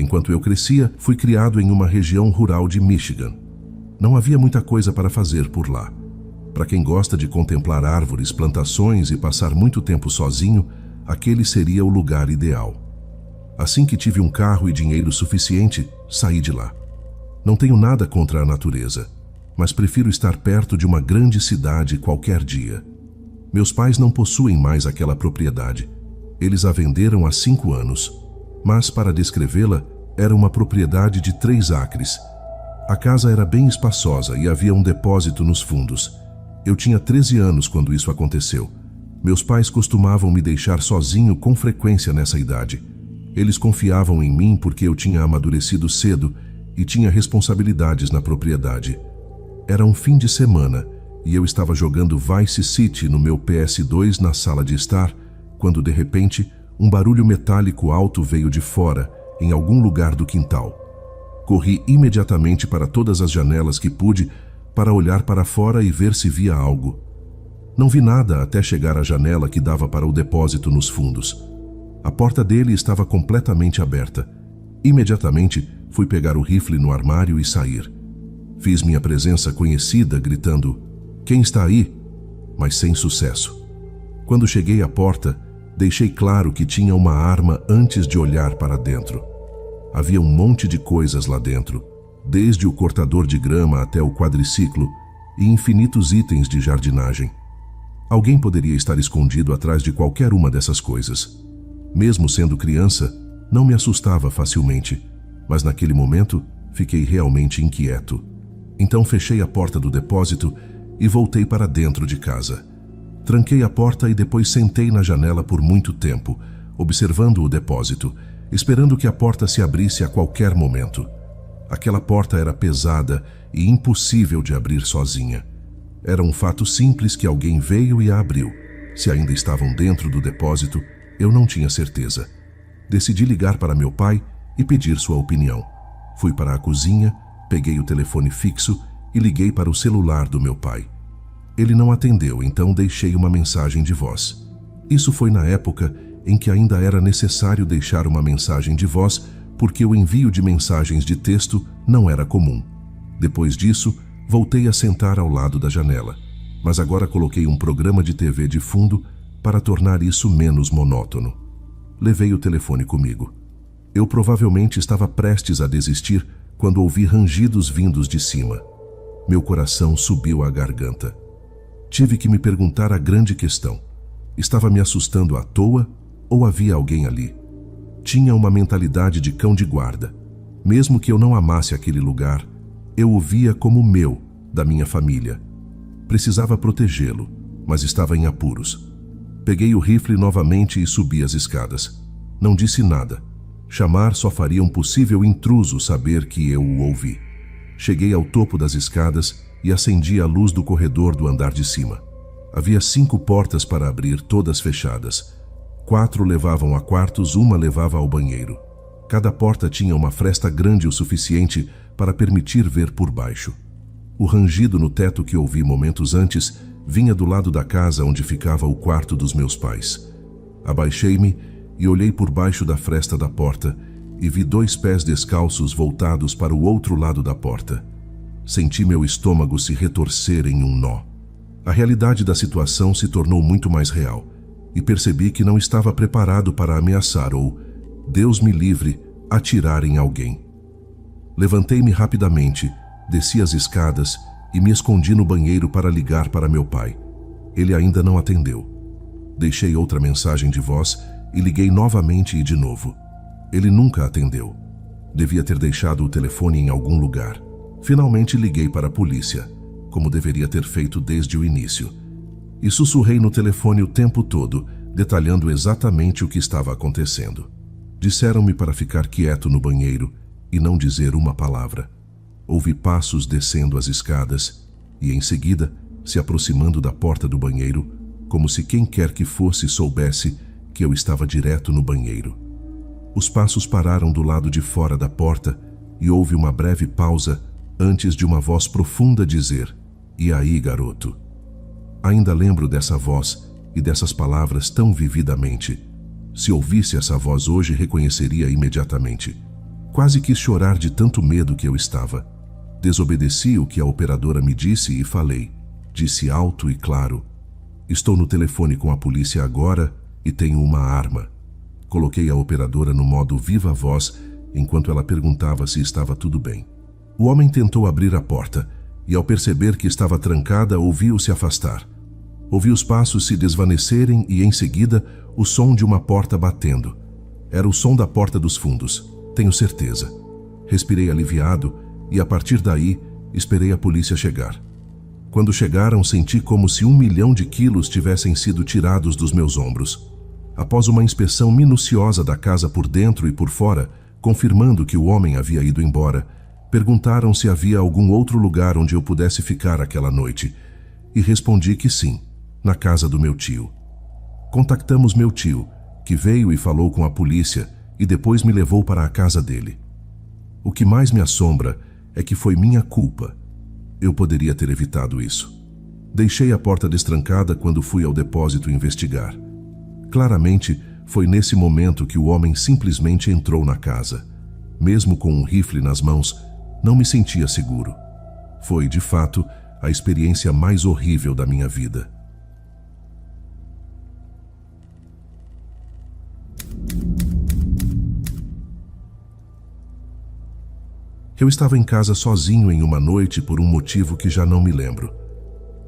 Enquanto eu crescia, fui criado em uma região rural de Michigan. Não havia muita coisa para fazer por lá. Para quem gosta de contemplar árvores, plantações e passar muito tempo sozinho, aquele seria o lugar ideal. Assim que tive um carro e dinheiro suficiente, saí de lá. Não tenho nada contra a natureza, mas prefiro estar perto de uma grande cidade qualquer dia. Meus pais não possuem mais aquela propriedade. Eles a venderam há 5 anos, mas, para descrevê-la, era uma propriedade de 3 acres. A casa era bem espaçosa e havia um depósito nos fundos. Eu tinha 13 anos quando isso aconteceu. Meus pais costumavam me deixar sozinho com frequência nessa idade. Eles confiavam em mim porque eu tinha amadurecido cedo e tinha responsabilidades na propriedade. Era um fim de semana e eu estava jogando Vice City no meu PS2 na sala de estar, quando de repente um barulho metálico alto veio de fora, em algum lugar do quintal. Corri imediatamente para todas as janelas que pude para olhar para fora e ver se via algo. Não vi nada até chegar à janela que dava para o depósito nos fundos. A porta dele estava completamente aberta. Imediatamente fui pegar o rifle no armário e sair. Fiz minha presença conhecida, gritando: "Quem está aí?", mas sem sucesso. Quando cheguei à porta, deixei claro que tinha uma arma antes de olhar para dentro. Havia um monte de coisas lá dentro, desde o cortador de grama até o quadriciclo e infinitos itens de jardinagem. Alguém poderia estar escondido atrás de qualquer uma dessas coisas. Mesmo sendo criança, não me assustava facilmente, mas naquele momento fiquei realmente inquieto. Então fechei a porta do depósito e voltei para dentro de casa. Tranquei a porta e depois sentei na janela por muito tempo, observando o depósito, esperando que a porta se abrisse a qualquer momento. Aquela porta era pesada e impossível de abrir sozinha. Era um fato simples que alguém veio e a abriu. Se ainda estavam dentro do depósito, eu não tinha certeza. Decidi ligar para meu pai e pedir sua opinião. Fui para a cozinha, peguei o telefone fixo e liguei para o celular do meu pai. Ele não atendeu, então deixei uma mensagem de voz. Isso foi na época em que ainda era necessário deixar uma mensagem de voz, porque o envio de mensagens de texto não era comum. Depois disso, voltei a sentar ao lado da janela, mas agora coloquei um programa de TV de fundo para tornar isso menos monótono. Levei o telefone comigo. Eu provavelmente estava prestes a desistir quando ouvi rangidos vindos de cima. Meu coração subiu à garganta. Tive que me perguntar a grande questão: estava me assustando à toa ou havia alguém ali? Tinha uma mentalidade de cão de guarda. Mesmo que eu não amasse aquele lugar, eu o via como meu, da minha família. Precisava protegê-lo, mas estava em apuros. Peguei o rifle novamente e subi as escadas. Não disse nada. Chamar só faria um possível intruso saber que eu o ouvi. Cheguei ao topo das escadas e acendi a luz do corredor do andar de cima. Havia 5 portas para abrir, todas fechadas. 4 levavam a quartos, uma levava ao banheiro. Cada porta tinha uma fresta grande o suficiente para permitir ver por baixo. O rangido no teto que ouvi momentos antes vinha do lado da casa onde ficava o quarto dos meus pais. Abaixei-me e olhei por baixo da fresta da porta e vi 2 pés descalços voltados para o outro lado da porta. Senti meu estômago se retorcer em um nó. A realidade da situação se tornou muito mais real e percebi que não estava preparado para ameaçar ou, Deus me livre, atirar em alguém. Levantei-me rapidamente, desci as escadas e me escondi no banheiro para ligar para meu pai. Ele ainda não atendeu. Deixei outra mensagem de voz e liguei novamente e de novo. Ele nunca atendeu. Devia ter deixado o telefone em algum lugar. Finalmente liguei para a polícia, como deveria ter feito desde o início. E sussurrei no telefone o tempo todo, detalhando exatamente o que estava acontecendo. Disseram-me para ficar quieto no banheiro e não dizer uma palavra. Ouvi passos descendo as escadas e, em seguida, se aproximando da porta do banheiro, como se quem quer que fosse soubesse que eu estava direto no banheiro. Os passos pararam do lado de fora da porta e houve uma breve pausa antes de uma voz profunda dizer: "E aí, garoto?" Ainda lembro dessa voz e dessas palavras tão vividamente. Se ouvisse essa voz hoje, reconheceria imediatamente. Quase quis chorar de tanto medo que eu estava. Desobedeci o que a operadora me disse e falei. Disse alto e claro: estou no telefone com a polícia agora e tenho uma arma. Coloquei a operadora no modo viva voz enquanto ela perguntava se estava tudo bem. O homem tentou abrir a porta e, ao perceber que estava trancada, ouviu se afastar. Ouvi os passos se desvanecerem e, em seguida, o som de uma porta batendo. Era o som da porta dos fundos, tenho certeza. Respirei aliviado e, a partir daí, esperei a polícia chegar. Quando chegaram, senti como se 1 milhão de quilos tivessem sido tirados dos meus ombros. Após uma inspeção minuciosa da casa por dentro e por fora, confirmando que o homem havia ido embora, perguntaram se havia algum outro lugar onde eu pudesse ficar aquela noite, e respondi que sim, na casa do meu tio. Contactamos meu tio, que veio e falou com a polícia e depois me levou para a casa dele. O que mais me assombra é que foi minha culpa. Eu poderia ter evitado isso. Deixei a porta destrancada quando fui ao depósito investigar. Claramente, foi nesse momento que o homem simplesmente entrou na casa. Mesmo com um rifle nas mãos, não me sentia seguro. Foi, de fato, a experiência mais horrível da minha vida. Eu estava em casa sozinho em uma noite por um motivo que já não me lembro.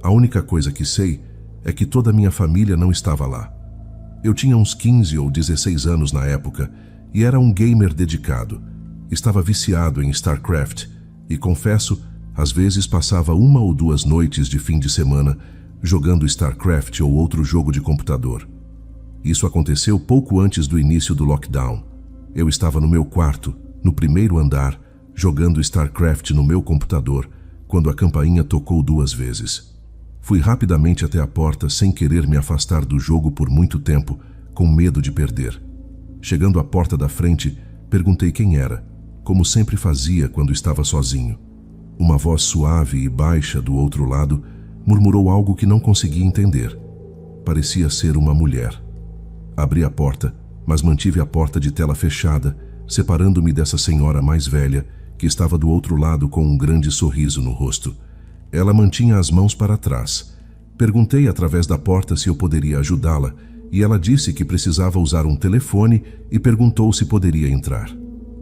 A única coisa que sei é que toda a minha família não estava lá. Eu tinha uns 15 ou 16 anos na época e era um gamer dedicado. Estava viciado em StarCraft e, confesso, às vezes passava 1 ou 2 noites de fim de semana jogando StarCraft ou outro jogo de computador. Isso aconteceu pouco antes do início do lockdown. Eu estava no meu quarto, no primeiro andar, jogando StarCraft no meu computador, quando a campainha tocou 2 vezes. Fui rapidamente até a porta sem querer me afastar do jogo por muito tempo, com medo de perder. Chegando à porta da frente, perguntei quem era, como sempre fazia quando estava sozinho. Uma voz suave e baixa do outro lado murmurou algo que não conseguia entender. Parecia ser uma mulher. Abri a porta, mas mantive a porta de tela fechada, separando-me dessa senhora mais velha, que estava do outro lado com um grande sorriso no rosto. Ela mantinha as mãos para trás. Perguntei através da porta se eu poderia ajudá-la, e ela disse que precisava usar um telefone e perguntou se poderia entrar.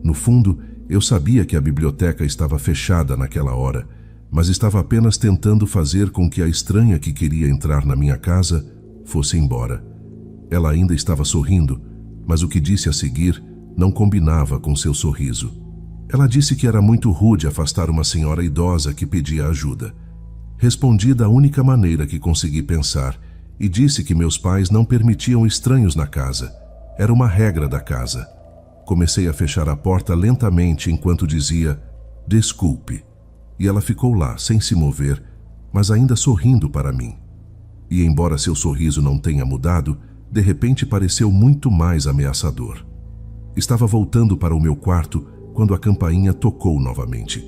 No fundo, eu sabia que a biblioteca estava fechada naquela hora, mas estava apenas tentando fazer com que a estranha que queria entrar na minha casa fosse embora. Ela ainda estava sorrindo, mas o que disse a seguir não combinava com seu sorriso. Ela disse que era muito rude afastar uma senhora idosa que pedia ajuda. Respondi da única maneira que consegui pensar e disse que meus pais não permitiam estranhos na casa. Era uma regra da casa. Comecei a fechar a porta lentamente enquanto dizia "desculpe", e ela ficou lá sem se mover, mas ainda sorrindo para mim. E embora seu sorriso não tenha mudado, de repente pareceu muito mais ameaçador. Estava voltando para o meu quarto quando a campainha tocou novamente.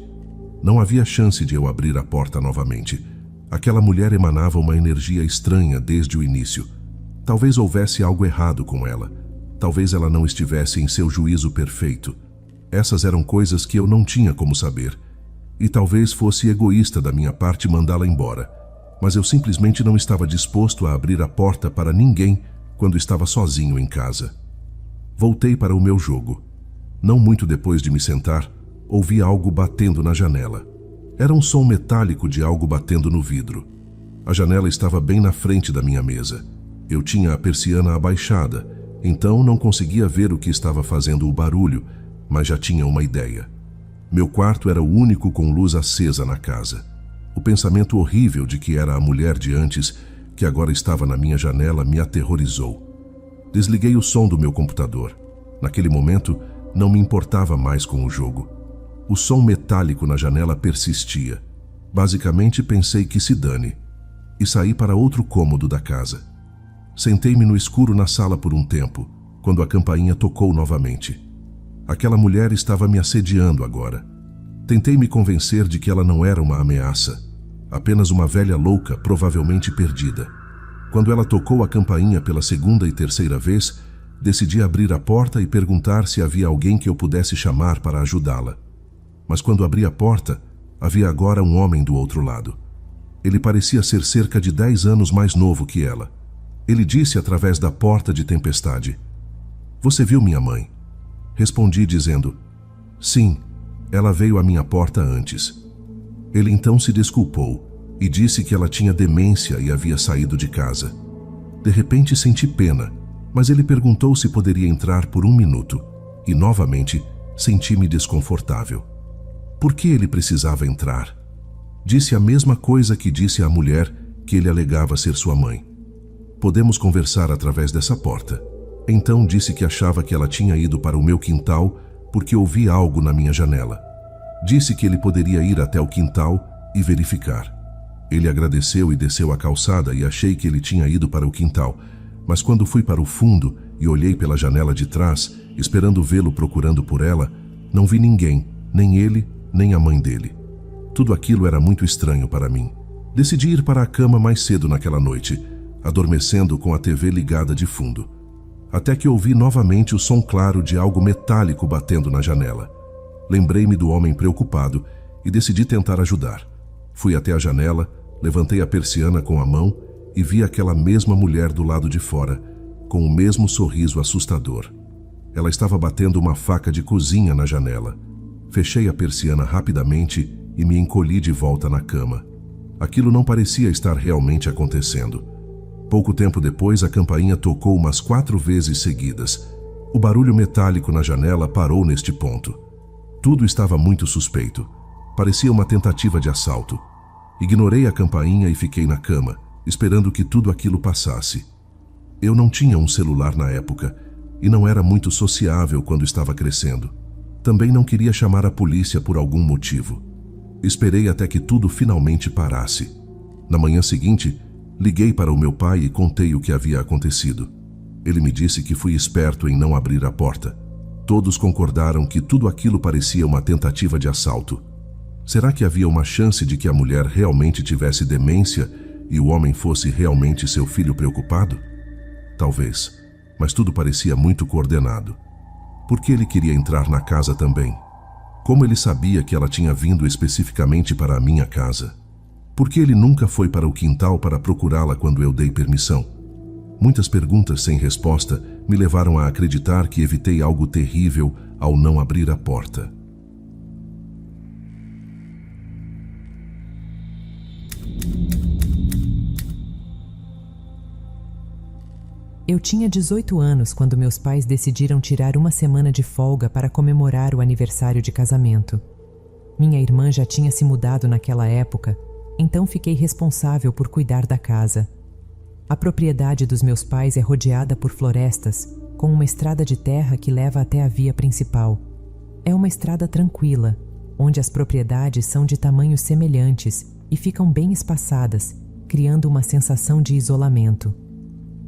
Não havia chance de eu abrir a porta novamente. Aquela mulher emanava uma energia estranha desde o início. Talvez houvesse algo errado com ela. Talvez ela não estivesse em seu juízo perfeito. Essas eram coisas que eu não tinha como saber. E talvez fosse egoísta da minha parte mandá-la embora. Mas eu simplesmente não estava disposto a abrir a porta para ninguém quando estava sozinho em casa. Voltei para o meu jogo. Não muito depois de me sentar, ouvi algo batendo na janela. Era um som metálico de algo batendo no vidro. A janela estava bem na frente da minha mesa. Eu tinha a persiana abaixada, então não conseguia ver o que estava fazendo o barulho, mas já tinha uma ideia. Meu quarto era o único com luz acesa na casa. O pensamento horrível de que era a mulher de antes, que agora estava na minha janela, me aterrorizou. Desliguei o som do meu computador. Naquele momento, não me importava mais com o jogo. O som metálico na janela persistia. Basicamente, pensei que se dane. E saí para outro cômodo da casa. Sentei-me no escuro na sala por um tempo, quando a campainha tocou novamente. Aquela mulher estava me assediando agora. Tentei me convencer de que ela não era uma ameaça, apenas uma velha louca, provavelmente perdida. Quando ela tocou a campainha pela 2ª e 3ª vez, Decidi abrir a porta e perguntar se havia alguém que eu pudesse chamar para ajudá-la. Mas quando abri a porta, havia agora um homem do outro lado. Ele parecia ser cerca de 10 anos mais novo que ela. Ele disse através da porta de tempestade: "Você viu minha mãe?" Respondi dizendo: "Sim, ela veio à minha porta antes." Ele então se desculpou e disse que ela tinha demência e havia saído de casa. De repente senti pena, mas ele perguntou se poderia entrar por 1 minuto e novamente senti-me desconfortável. Por que ele precisava entrar? Disse a mesma coisa que disse à mulher que ele alegava ser sua mãe. "Podemos conversar através dessa porta." Então disse que achava que ela tinha ido para o meu quintal porque ouvi algo na minha janela. Disse que ele poderia ir até o quintal e verificar. Ele agradeceu e desceu a calçada e achei que ele tinha ido para o quintal, mas quando fui para o fundo e olhei pela janela de trás, esperando vê-lo procurando por ela, não vi ninguém, nem ele, nem a mãe dele. Tudo aquilo era muito estranho para mim. Decidi ir para a cama mais cedo naquela noite, adormecendo com a TV ligada de fundo. Até que ouvi novamente o som claro de algo metálico batendo na janela. Lembrei-me do homem preocupado e decidi tentar ajudar. Fui até a janela, levantei a persiana com a mão e vi aquela mesma mulher do lado de fora, com o mesmo sorriso assustador. Ela estava batendo uma faca de cozinha na janela. Fechei a persiana rapidamente e me encolhi de volta na cama. Aquilo não parecia estar realmente acontecendo. Pouco tempo depois, a campainha tocou umas 4 vezes seguidas. O barulho metálico na janela parou neste ponto. Tudo estava muito suspeito. Parecia uma tentativa de assalto. Ignorei a campainha e fiquei na cama, esperando que tudo aquilo passasse. Eu não tinha um celular na época e não era muito sociável quando estava crescendo. Também não queria chamar a polícia por algum motivo. Esperei até que tudo finalmente parasse. Na manhã seguinte, liguei para o meu pai e contei o que havia acontecido. Ele me disse que fui esperto em não abrir a porta. Todos concordaram que tudo aquilo parecia uma tentativa de assalto. Será que havia uma chance de que a mulher realmente tivesse demência e o homem fosse realmente seu filho preocupado? Talvez, mas tudo parecia muito coordenado. Por que ele queria entrar na casa também? Como ele sabia que ela tinha vindo especificamente para a minha casa? Por que ele nunca foi para o quintal para procurá-la quando eu dei permissão? Muitas perguntas sem resposta me levaram a acreditar que evitei algo terrível ao não abrir a porta. Eu tinha 18 anos quando meus pais decidiram tirar uma semana de folga para comemorar o aniversário de casamento. Minha irmã já tinha se mudado naquela época, então fiquei responsável por cuidar da casa. A propriedade dos meus pais é rodeada por florestas, com uma estrada de terra que leva até a via principal. É uma estrada tranquila, onde as propriedades são de tamanhos semelhantes e ficam bem espaçadas, criando uma sensação de isolamento.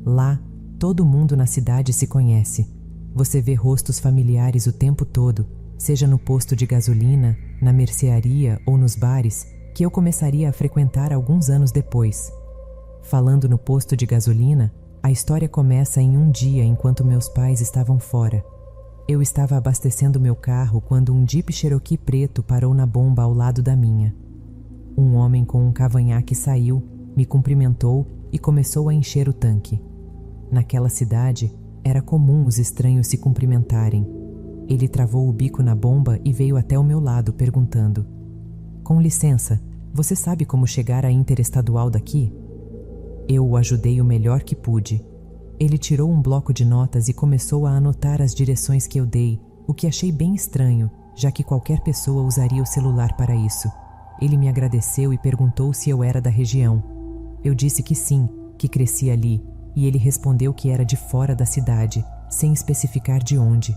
Lá, todo mundo na cidade se conhece. Você vê rostos familiares o tempo todo, seja no posto de gasolina, na mercearia ou nos bares, que eu começaria a frequentar alguns anos depois. Falando no posto de gasolina, a história começa em um dia enquanto meus pais estavam fora. Eu estava abastecendo meu carro quando um Jeep Cherokee preto parou na bomba ao lado da minha. Um homem com um cavanhaque saiu, me cumprimentou e começou a encher o tanque. Naquela cidade, era comum os estranhos se cumprimentarem. Ele travou o bico na bomba e veio até o meu lado perguntando: "Com licença, você sabe como chegar à interestadual daqui?" Eu o ajudei o melhor que pude. Ele tirou um bloco de notas e começou a anotar as direções que eu dei, o que achei bem estranho, já que qualquer pessoa usaria o celular para isso. Ele me agradeceu e perguntou se eu era da região. Eu disse que sim, que cresci ali, e ele respondeu que era de fora da cidade, sem especificar de onde.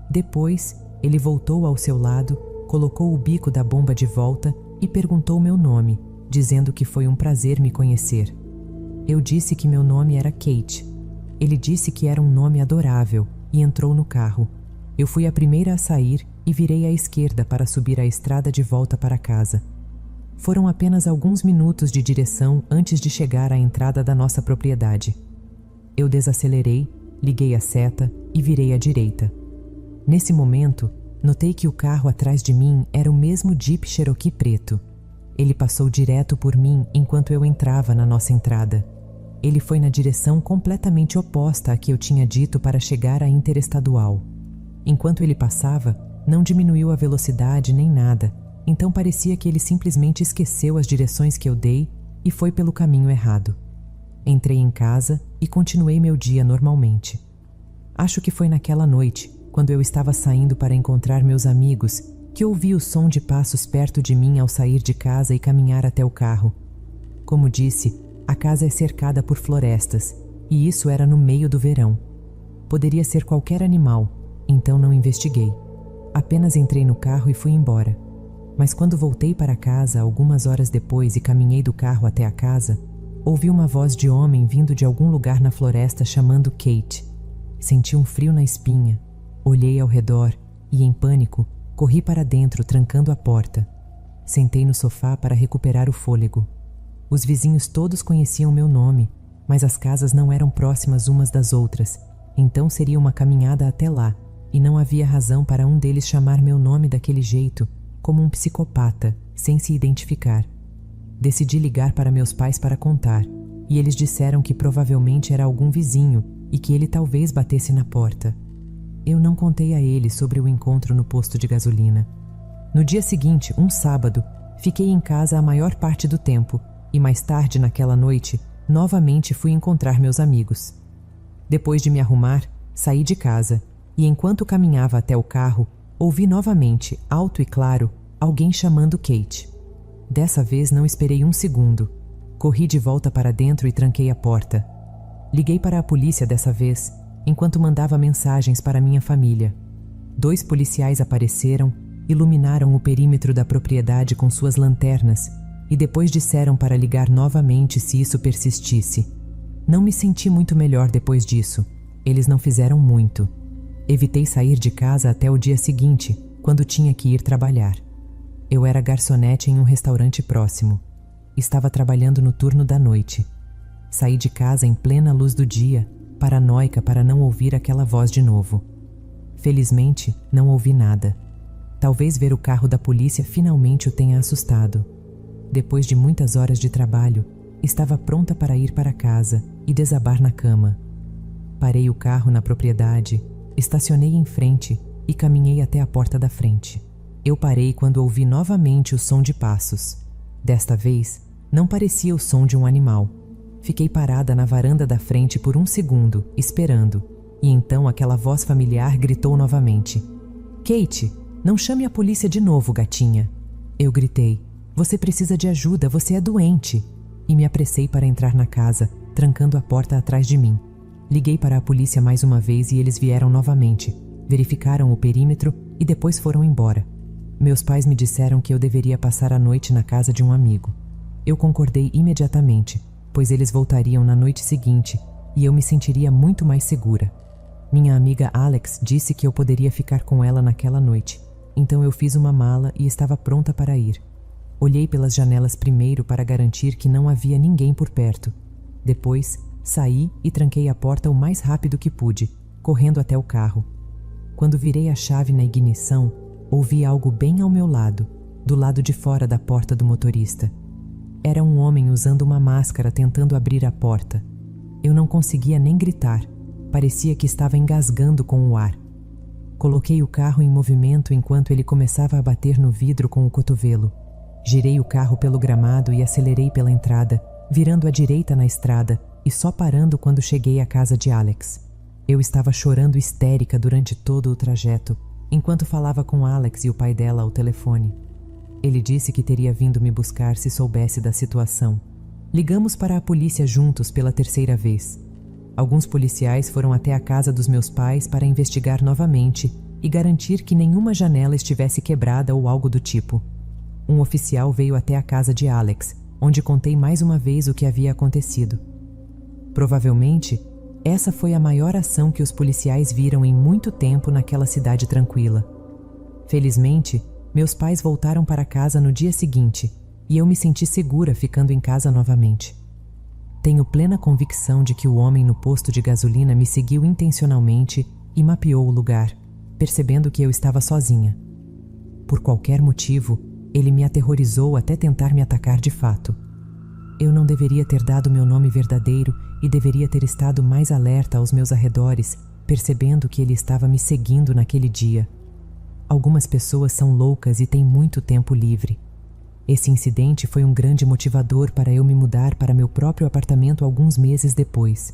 Depois, ele voltou ao seu lado, colocou o bico da bomba de volta e perguntou meu nome, dizendo que foi um prazer me conhecer. Eu disse que meu nome era Kate. Ele disse que era um nome adorável e entrou no carro. Eu fui a primeira a sair e virei à esquerda para subir a estrada de volta para casa. Foram apenas alguns minutos de direção antes de chegar à entrada da nossa propriedade. Eu desacelerei, Liguei a seta e virei à direita. Nesse momento, notei que o carro atrás de mim era o mesmo Jeep Cherokee preto. Ele passou direto por mim enquanto eu entrava na nossa entrada. Ele foi na direção completamente oposta à que eu tinha dito para chegar à Interestadual. Enquanto ele passava, não diminuiu a velocidade nem nada, então parecia que ele simplesmente esqueceu as direções que eu dei e foi pelo caminho errado. Entrei em casa e continuei meu dia normalmente. Acho que foi naquela noite, quando eu estava saindo para encontrar meus amigos, que ouvi o som de passos perto de mim ao sair de casa e caminhar até o carro. Como disse, a casa é cercada por florestas, e isso era no meio do verão. Poderia ser qualquer animal, então não investiguei. Apenas entrei no carro e fui embora. Mas quando voltei para casa algumas horas depois e caminhei do carro até a casa, ouvi uma voz de homem vindo de algum lugar na floresta chamando Kate. Senti um frio na espinha. Olhei ao redor e, em pânico, corri para dentro, trancando a porta. Sentei no sofá para recuperar o fôlego. Os vizinhos todos conheciam meu nome, mas as casas não eram próximas umas das outras, então seria uma caminhada até lá, e não havia razão para um deles chamar meu nome daquele jeito, como um psicopata, sem se identificar. Decidi ligar para meus pais para contar, e eles disseram que provavelmente era algum vizinho e que ele talvez batesse na porta. Eu não contei a eles sobre o encontro no posto de gasolina. No dia seguinte, um sábado, fiquei em casa a maior parte do tempo, e mais tarde naquela noite, novamente fui encontrar meus amigos. Depois de me arrumar, saí de casa, e enquanto caminhava até o carro, ouvi novamente, alto e claro, alguém chamando Kate. Dessa vez não esperei um segundo. Corri de volta para dentro e tranquei a porta. Liguei para a polícia dessa vez, enquanto mandava mensagens para minha família. 2 policiais apareceram, iluminaram o perímetro da propriedade com suas lanternas e depois disseram para ligar novamente se isso persistisse. Não me senti muito melhor depois disso. Eles não fizeram muito. Evitei sair de casa até o dia seguinte, quando tinha que ir trabalhar. Eu era garçonete em um restaurante próximo. Estava trabalhando no turno da noite. Saí de casa em plena luz do dia, paranoica para não ouvir aquela voz de novo. Felizmente, não ouvi nada. Talvez ver o carro da polícia finalmente o tenha assustado. Depois de muitas horas de trabalho, estava pronta para ir para casa e desabar na cama. Parei o carro na propriedade, estacionei em frente e caminhei até a porta da frente. Eu parei quando ouvi novamente o som de passos. Desta vez, não parecia o som de um animal. Fiquei parada na varanda da frente por um segundo, esperando, e então aquela voz familiar gritou novamente. Kate, não chame a polícia de novo, gatinha. Eu gritei. Você precisa de ajuda, você é doente. E me apressei para entrar na casa, trancando a porta atrás de mim. Liguei para a polícia mais uma vez e eles vieram novamente, verificaram o perímetro e depois foram embora. Meus pais me disseram que eu deveria passar a noite na casa de um amigo. Eu concordei imediatamente, pois eles voltariam na noite seguinte e eu me sentiria muito mais segura. Minha amiga Alex disse que eu poderia ficar com ela naquela noite, então eu fiz uma mala e estava pronta para ir. Olhei pelas janelas primeiro para garantir que não havia ninguém por perto. Depois, saí e tranquei a porta o mais rápido que pude, correndo até o carro. Quando virei a chave na ignição, ouvi algo bem ao meu lado, do lado de fora da porta do motorista. Era um homem usando uma máscara tentando abrir a porta. Eu não conseguia nem gritar, parecia que estava engasgando com o ar. Coloquei o carro em movimento enquanto ele começava a bater no vidro com o cotovelo. Girei o carro pelo gramado e acelerei pela entrada, virando à direita na estrada e só parando quando cheguei à casa de Alex. Eu estava chorando histérica durante todo o trajeto, enquanto falava com Alex e o pai dela ao telefone. Ele disse que teria vindo me buscar se soubesse da situação. Ligamos para a polícia juntos pela 3ª vez. Alguns policiais foram até a casa dos meus pais para investigar novamente e garantir que nenhuma janela estivesse quebrada ou algo do tipo. Um oficial veio até a casa de Alex, onde contei mais uma vez o que havia acontecido. Provavelmente, essa foi a maior ação que os policiais viram em muito tempo naquela cidade tranquila. Felizmente, meus pais voltaram para casa no dia seguinte e eu me senti segura ficando em casa novamente. Tenho plena convicção de que o homem no posto de gasolina me seguiu intencionalmente e mapeou o lugar, percebendo que eu estava sozinha. Por qualquer motivo, ele me aterrorizou até tentar me atacar de fato. Eu não deveria ter dado meu nome verdadeiro e deveria ter estado mais alerta aos meus arredores, percebendo que ele estava me seguindo naquele dia. Algumas pessoas são loucas e têm muito tempo livre. Esse incidente foi um grande motivador para eu me mudar para meu próprio apartamento alguns meses depois.